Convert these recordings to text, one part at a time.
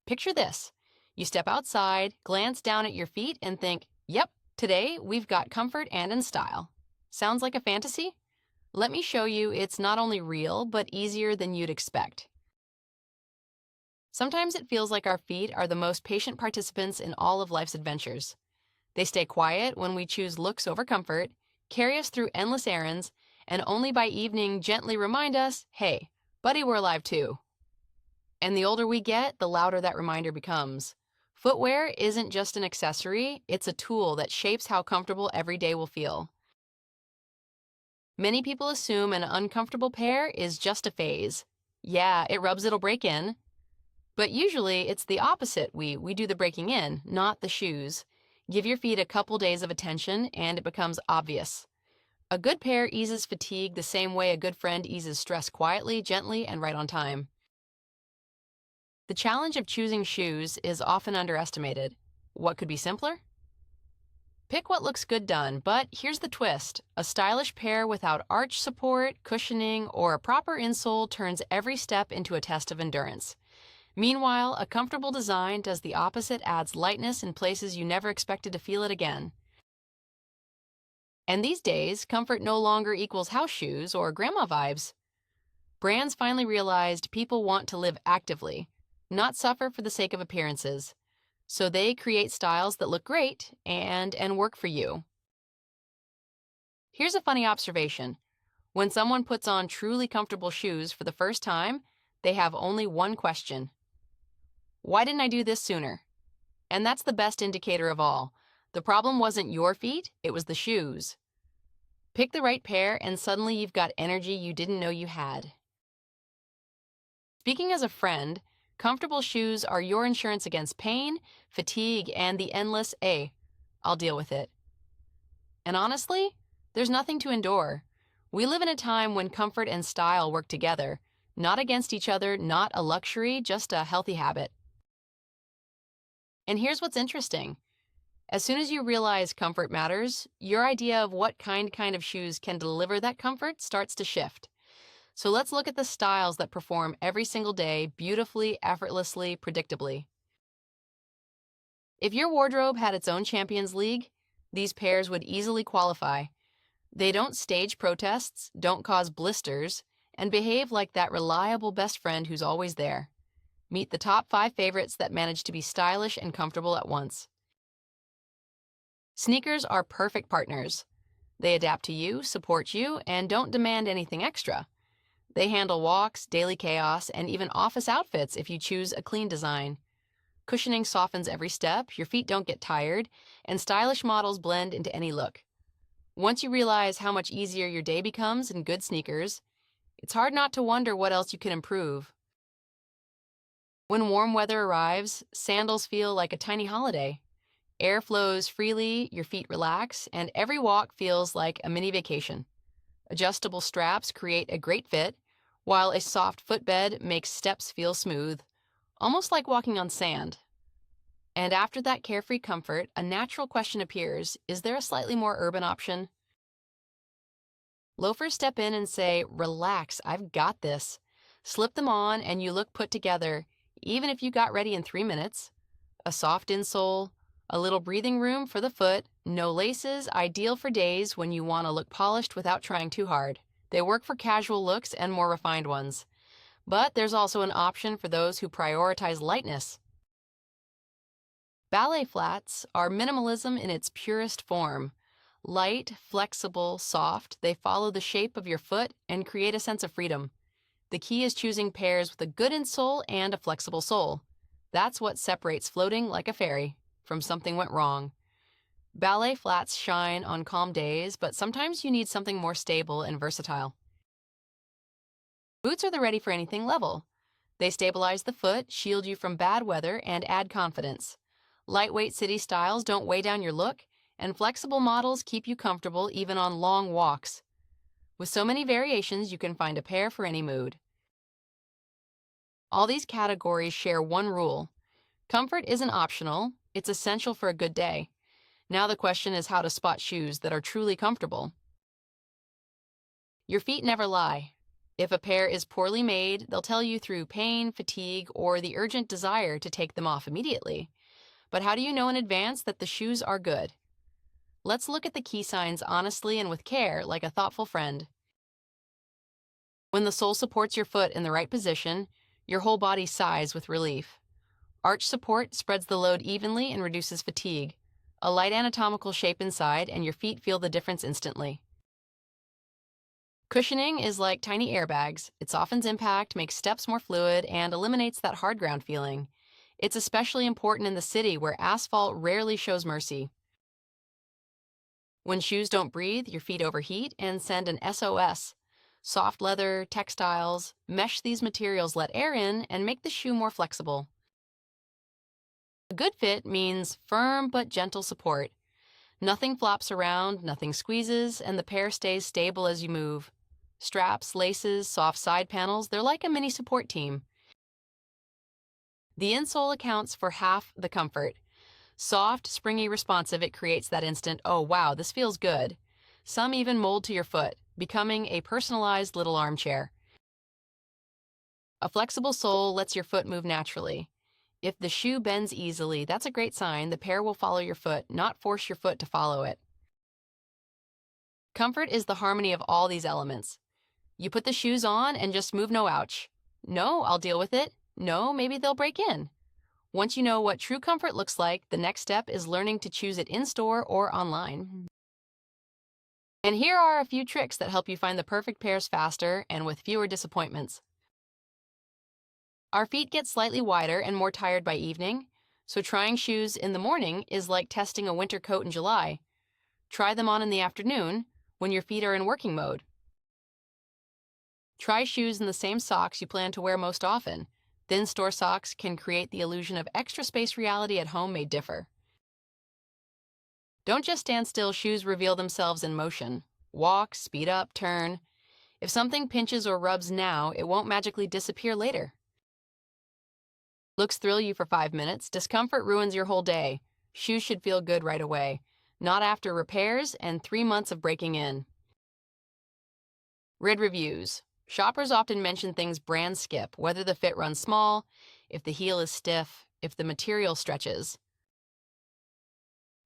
Picture this. You step outside, glance down at your feet, and think, yep, today we've got comfort and in style. Sounds like a fantasy? Let me show you it's not only real, but easier than you'd expect. Sometimes it feels like our feet are the most patient participants in all of life's adventures. They stay quiet when we choose looks over comfort, carry us through endless errands, and only by evening gently remind us, hey, buddy, we're alive too. And the older we get, the louder that reminder becomes. Footwear isn't just an accessory, it's a tool that shapes how comfortable every day will feel. Many people assume an uncomfortable pair is just a phase. Yeah, it rubs, it'll break in. But usually it's the opposite. We do the breaking in, not the shoes. Give your feet a couple days of attention and it becomes obvious. A good pair eases fatigue the same way a good friend eases stress quietly, gently, and right on time. The challenge of choosing shoes is often underestimated. What could be simpler? Pick what looks good done, but here's the twist. A stylish pair without arch support, cushioning, or a proper insole turns every step into a test of endurance. Meanwhile, a comfortable design does the opposite, adds lightness in places you never expected to feel it again. And these days, comfort no longer equals house shoes or grandma vibes. Brands finally realized people want to live actively, not suffer for the sake of appearances. So they create styles that look great and work for you. Here's a funny observation. When someone puts on truly comfortable shoes for the first time, they have only one question. Why didn't I do this sooner? And that's the best indicator of all. The problem wasn't your feet, it was the shoes. Pick the right pair and suddenly you've got energy you didn't know you had. Speaking as a friend, comfortable shoes are your insurance against pain, fatigue, and the endless, I'll deal with it. And honestly, there's nothing to endure. We live in a time when comfort and style work together, not against each other, not a luxury, just a healthy habit. And here's what's interesting. As soon as you realize comfort matters, your idea of what kind of shoes can deliver that comfort starts to shift. So let's look at the styles that perform every single day, beautifully, effortlessly, predictably. If your wardrobe had its own Champions League, these pairs would easily qualify. They don't stage protests, don't cause blisters, and behave like that reliable best friend who's always there. Meet the top 5 favorites that manage to be stylish and comfortable at once. Sneakers are perfect partners. They adapt to you, support you, and don't demand anything extra. They handle walks, daily chaos, and even office outfits if you choose a clean design. Cushioning softens every step, your feet don't get tired, and stylish models blend into any look. Once you realize how much easier your day becomes in good sneakers, it's hard not to wonder what else you can improve. When warm weather arrives, sandals feel like a tiny holiday. Air flows freely, your feet relax, and every walk feels like a mini vacation. Adjustable straps create a great fit, while a soft footbed makes steps feel smooth, almost like walking on sand. And after that carefree comfort, a natural question appears, is there a slightly more urban option? Loafers step in and say, relax, I've got this. Slip them on and you look put together, even if you got ready in 3 minutes. A soft insole, a little breathing room for the foot, no laces, ideal for days when you want to look polished without trying too hard. They work for casual looks and more refined ones. But there's also an option for those who prioritize lightness. Ballet flats are minimalism in its purest form. Light, flexible, soft, they follow the shape of your foot and create a sense of freedom. The key is choosing pairs with a good insole and a flexible sole. That's what separates floating like a fairy from something went wrong. Ballet flats shine on calm days, but sometimes you need something more stable and versatile. Boots are the ready for anything level. They stabilize the foot, shield you from bad weather, and add confidence. Lightweight city styles don't weigh down your look, and flexible models keep you comfortable even on long walks. With so many variations, you can find a pair for any mood. All these categories share one rule. Comfort isn't optional, it's essential for a good day. Now the question is how to spot shoes that are truly comfortable. Your feet never lie. If a pair is poorly made, they'll tell you through pain, fatigue, or the urgent desire to take them off immediately. But how do you know in advance that the shoes are good? Let's look at the key signs honestly and with care, like a thoughtful friend. When the sole supports your foot in the right position, your whole body sighs with relief. Arch support spreads the load evenly and reduces fatigue. A light anatomical shape inside, and your feet feel the difference instantly. Cushioning is like tiny airbags. It softens impact, makes steps more fluid, and eliminates that hard ground feeling. It's especially important in the city where asphalt rarely shows mercy. When shoes don't breathe, your feet overheat and send an SOS. Soft leather, textiles, mesh these materials let air in and make the shoe more flexible. A good fit means firm but gentle support. Nothing flops around, nothing squeezes, and the pair stays stable as you move. Straps, laces, soft side panels, they're like a mini support team. The insole accounts for half the comfort. Soft, springy, responsive, it creates that instant, oh wow, this feels good. Some even mold to your foot, becoming a personalized little armchair. A flexible sole lets your foot move naturally. If the shoe bends easily, that's a great sign. The pair will follow your foot, not force your foot to follow it. Comfort is the harmony of all these elements. You put the shoes on and just move, no ouch. No, I'll deal with it. No, maybe they'll break in. Once you know what true comfort looks like, the next step is learning to choose it in-store or online. And here are a few tricks that help you find the perfect pairs faster and with fewer disappointments. Our feet get slightly wider and more tired by evening, so trying shoes in the morning is like testing a winter coat in July. Try them on in the afternoon when your feet are in working mode. Try shoes in the same socks you plan to wear most often. Thin store socks can create the illusion of extra space. Reality at home may differ. Don't just stand still, shoes reveal themselves in motion. Walk, speed up, turn. If something pinches or rubs now, it won't magically disappear later. Looks thrill you for 5 minutes, discomfort ruins your whole day. Shoes should feel good right away, not after repairs and 3 months of breaking in. Read reviews. Shoppers often mention things brands skip, whether the fit runs small, if the heel is stiff, if the material stretches.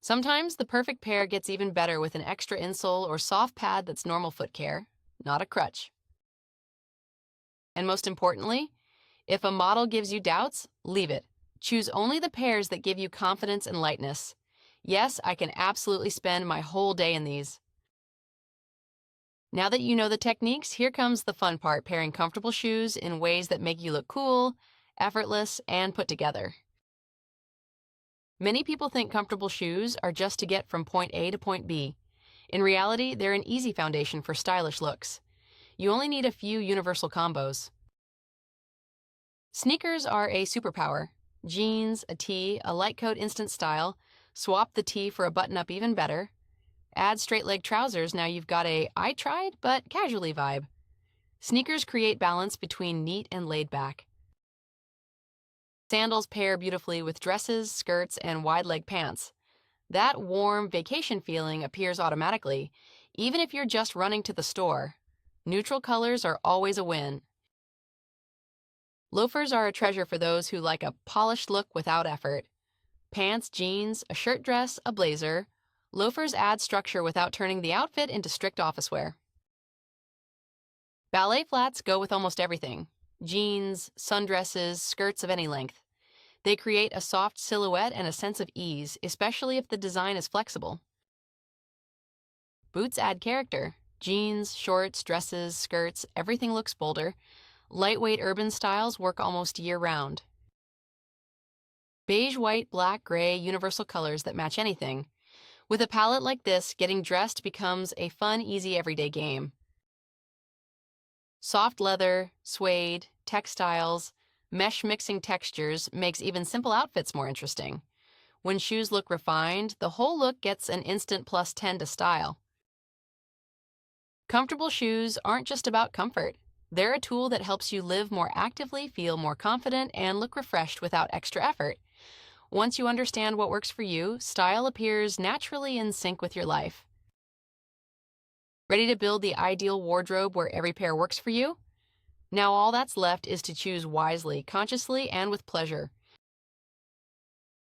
Sometimes the perfect pair gets even better with an extra insole or soft pad that's normal foot care, not a crutch. And most importantly, if a model gives you doubts, leave it. Choose only the pairs that give you confidence and lightness. Yes, I can absolutely spend my whole day in these. Now that you know the techniques, here comes the fun part, pairing comfortable shoes in ways that make you look cool, effortless, and put together. Many people think comfortable shoes are just to get from point A to point B. In reality, they're an easy foundation for stylish looks. You only need a few universal combos. Sneakers are a superpower. Jeans, a tee, a light coat, instant style. Swap the tee for a button-up, even better. Add straight-leg trousers, now you've got a I tried but casually vibe. Sneakers create balance between neat and laid back. Sandals pair beautifully with dresses, skirts, and wide-leg pants. That warm vacation feeling appears automatically, even if you're just running to the store. Neutral colors are always a win. Loafers are a treasure for those who like a polished look without effort. Pants, jeans, a shirt dress, a blazer. Loafers add structure without turning the outfit into strict office wear. Ballet flats go with almost everything. Jeans, sundresses, skirts of any length. They create a soft silhouette and a sense of ease, especially if the design is flexible. Boots add character. Jeans, shorts, dresses, skirts, everything looks bolder. Lightweight urban styles work almost year-round. Beige, white, black, gray, universal colors that match anything. With a palette like this, getting dressed becomes a fun, easy, everyday game. Soft leather, suede, textiles, mesh mixing textures makes even simple outfits more interesting. When shoes look refined, the whole look gets an instant +10 to style. Comfortable shoes aren't just about comfort. They're a tool that helps you live more actively, feel more confident, and look refreshed without extra effort. Once you understand what works for you, style appears naturally in sync with your life. Ready to build the ideal wardrobe where every pair works for you? Now all that's left is to choose wisely, consciously, and with pleasure.